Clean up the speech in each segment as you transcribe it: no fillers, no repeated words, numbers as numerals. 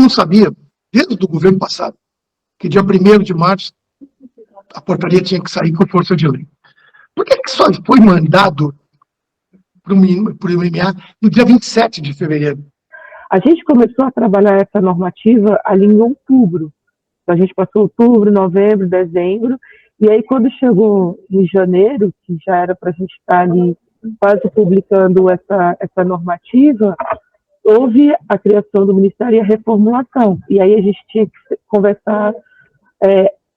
não sabia, desde o governo passado, que dia 1º de março a portaria tinha que sair com força de lei. Por que só foi mandado para o MMA no dia 27 de fevereiro? A gente começou a trabalhar essa normativa ali em outubro. Então, a gente passou outubro, novembro, dezembro, e aí quando chegou em janeiro, que já era para a gente estar ali quase publicando essa normativa, houve a criação do Ministério e a reformulação. E aí a gente tinha que conversar,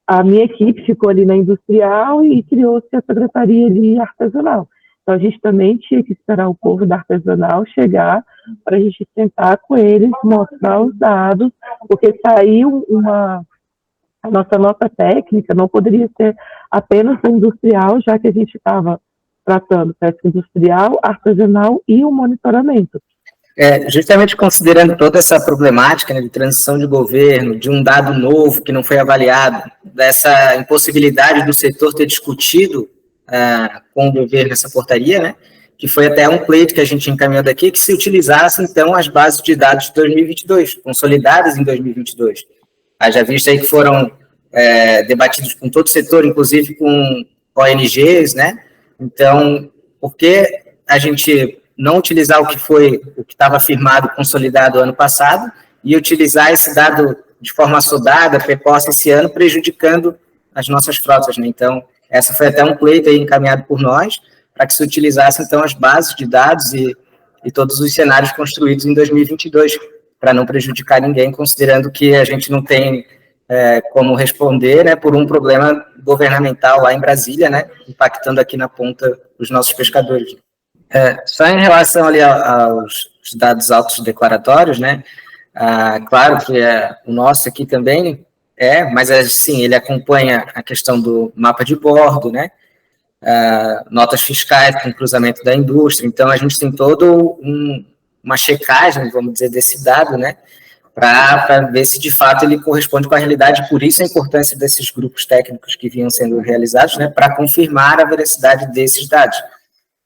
a minha equipe ficou ali na industrial e criou-se a secretaria ali artesanal. Então a gente também tinha que esperar o povo da artesanal chegar para a gente sentar com eles, mostrar os dados, porque saiu a nossa nota técnica não poderia ser apenas a industrial, já que a gente estava tratando pesca industrial, artesanal e o monitoramento. Justamente considerando toda essa problemática, né, de transição de governo, de um dado novo que não foi avaliado, dessa impossibilidade do setor ter discutido com o governo essa portaria, né, que foi até um pleito que a gente encaminhou daqui, que se utilizasse, então, as bases de dados de 2022, consolidadas em 2022. Haja vista aí que foram debatidos com todo o setor, inclusive com ONGs, né? Então, por que a gente não utilizar o que estava firmado, consolidado ano passado, e utilizar esse dado de forma assodada, precoce esse ano, prejudicando as nossas frotas, né? Então, essa foi até um pleito aí encaminhado por nós, para que se utilizasse, então, as bases de dados e todos os cenários construídos em 2022, para não prejudicar ninguém, considerando que a gente não tem como responder, né, por um problema governamental lá em Brasília, né, impactando aqui na ponta os nossos pescadores. Só em relação ali aos dados autodeclaratórios, né, claro que o nosso aqui também mas assim, ele acompanha a questão do mapa de bordo, né, notas fiscais com cruzamento da indústria, então a gente tem todo uma checagem, vamos dizer, desse dado, né, para ver se de fato ele corresponde com a realidade, por isso a importância desses grupos técnicos que vinham sendo realizados, né, para confirmar a veracidade desses dados.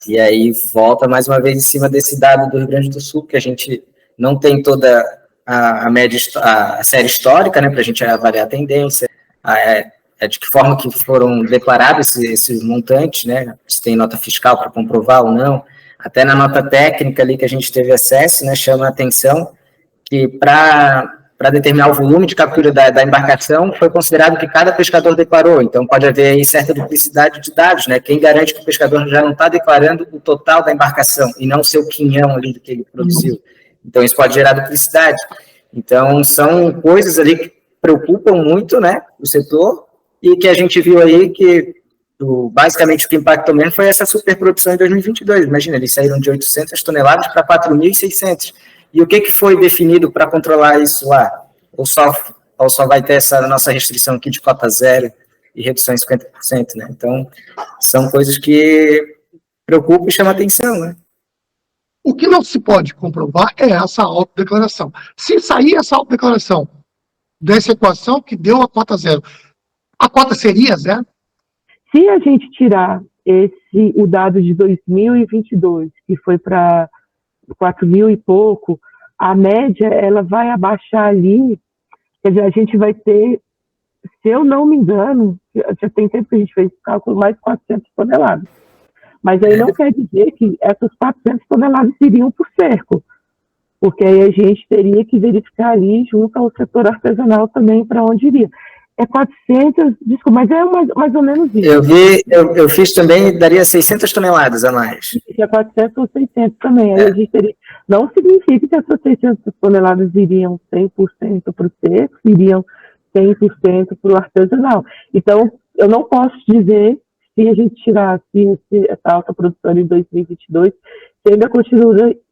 E aí volta mais uma vez em cima desse dado do Rio Grande do Sul, que a gente não tem toda a série histórica, né, para a gente avaliar a tendência, de que forma que foram declarados esses montantes, né, se tem nota fiscal para comprovar ou não, até na nota técnica ali que a gente teve acesso, né, chama a atenção que para determinar o volume de captura da embarcação foi considerado que cada pescador declarou, então pode haver aí certa duplicidade de dados, né? Quem garante que o pescador já não está declarando o total da embarcação e não o seu quinhão ali do que ele produziu. Então isso pode gerar duplicidade. Então são coisas ali que preocupam muito, né, o setor, e que a gente viu aí que basicamente o que impactou mesmo foi essa superprodução em 2022. Imagina, eles saíram de 800 toneladas para 4.600. E o que foi definido para controlar isso lá? Ou só vai ter essa nossa restrição aqui de cota zero e redução em 50%, né? Então, são coisas que preocupam e chamam a atenção, né? O que não se pode comprovar é essa autodeclaração. Se sair essa autodeclaração dessa equação que deu a cota zero, a cota seria zero? Se a gente tirar o dado de 2022, que foi para 4.000 e pouco, a média ela vai abaixar ali, quer dizer, a gente vai ter, se eu não me engano, já tem tempo que a gente fez esse cálculo, mais 400 toneladas. Mas aí não quer dizer que essas 400 toneladas iriam por cerco, porque aí a gente teria que verificar ali junto ao setor artesanal também para onde iria. É 400, desculpa, mas é mais ou menos isso. Eu fiz também, daria 600 toneladas a mais. É 400 ou 600 também. Aí a gente teria, não significa que essas 600 toneladas iriam 100% para o seco, iriam 100% para o artesanal. Então, eu não posso dizer, se a gente tirasse essa alta produção em 2022, que ainda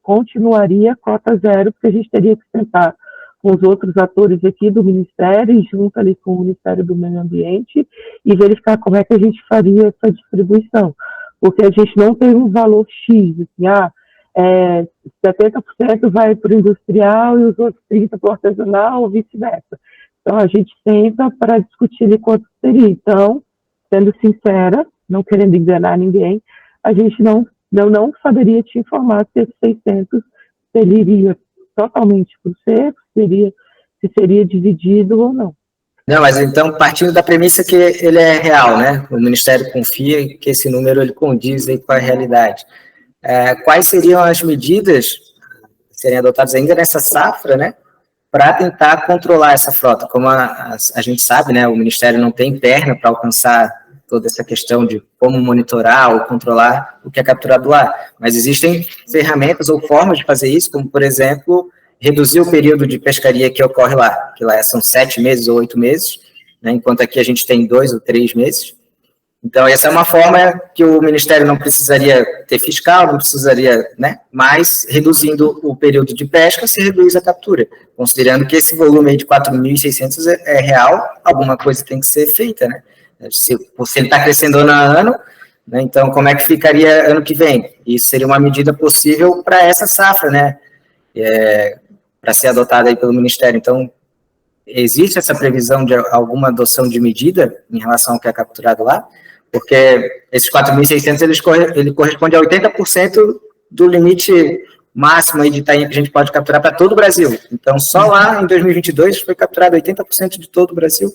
continuaria cota zero, porque a gente teria que sentar com os outros atores aqui do Ministério, junto ali com o Ministério do Meio Ambiente, e verificar como é que a gente faria essa distribuição. Porque a gente não tem um valor X, assim, 70% vai para o industrial e os outros 30% para o artesanal, ou vice-versa. Então, a gente senta para discutir ali quanto seria. Então, sendo sincera, não querendo enganar ninguém, a gente não saberia te informar se esse 600 ele iria totalmente para o seco, se se seria dividido ou não. Não, mas então, partindo da premissa que ele é real, né? O Ministério confia que esse número ele condiz aí com a realidade. Quais seriam as medidas que seriam adotadas ainda nessa safra, né? Para tentar controlar essa frota? Como a gente sabe, né? O Ministério não tem perna para alcançar toda essa questão de como monitorar ou controlar o que é capturado lá. Mas existem ferramentas ou formas de fazer isso, como, por exemplo, reduzir o período de pescaria que ocorre lá, que lá são 7 meses ou 8 meses, né, enquanto aqui a gente tem 2 ou 3 meses. Então, essa é uma forma que o Ministério não precisaria ter fiscal, não precisaria, né, mas reduzindo o período de pesca, se reduz a captura. Considerando que esse volume aí de 4.600 é real, alguma coisa tem que ser feita, né? Se ele está crescendo ano a ano, né, então como é que ficaria ano que vem? Isso seria uma medida possível para essa safra, né? Para ser adotada aí pelo Ministério. Então, existe essa previsão de alguma adoção de medida em relação ao que é capturado lá? Porque esses 4.600, ele corresponde a 80% do limite máximo aí de tainha que a gente pode capturar para todo o Brasil. Então, só lá em 2022 foi capturado 80% de todo o Brasil.